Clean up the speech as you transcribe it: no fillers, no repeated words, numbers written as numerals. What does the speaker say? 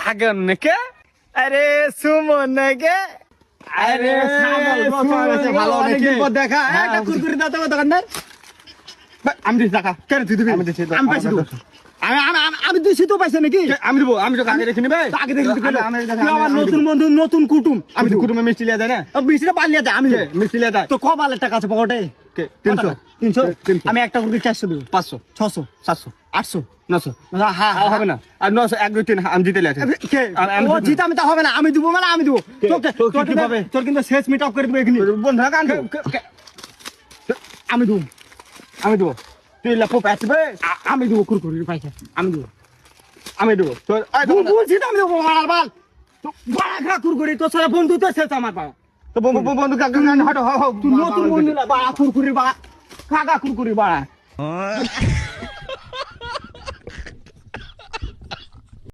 সাগর নাকি? আরে সুমন নাকি? আরে ভালো অনেকদিন পর দেখা। হ্যাঁ, একটা কুরকুরি দাও তো দোকানদার। আমি দিচ্ছি টাকা। কেন তুই দিবি? আমি দিচ্ছি, দাও। আমি পাইছি তো। আমি দিছি তো পাইছে নাকি? আমি দেবো, আমি তোকে আগে রেখে নিবে। আগে দেখি তুই গেলো। আমি- তুই আমার নতুন বন্ধু, নতুন কুটুম। আমি তো কুটুমে মিষ্টি লিয়ে যায় না, মিষ্টিটা পালিয়ে যায় আমি। মিষ্টি লিয়ে যায় তো কবালের টাকা আছে পকেটে? 300 300? 300 আমি একটা কুরকুরি 400 দেবো। 500 600 700 800 900 হ্যাঁ হবে না। আর 900 1 2 3 আমি জিতে লিয়েছি। ও জিতা আমি তা হবে না, আমি দেবো মানে আমি দেবো। তোর কি পাবে? তোর কিন্তু শেষ মিট আপ করে দেবো এখানে। বন্ধুরা কান আমি দেবো, আমি দেবো, তুই লাফো পাচ্ছিবে, আমি দেবো কুরকুরি পয়সা আমি দেবো। আমি দেবো তোর। বলছি তো আমি দেবো মারার বাল। তো বাড়া খা কুরকুরি, তোর সারা বন্ধু তো শেষ আমার পাড়া। তো বন্ধু কাকা হটো তুই নতুন বন্ধু না বাড়া কুরকুরি বাড়া, খাগা কুরকুরি বাড়া।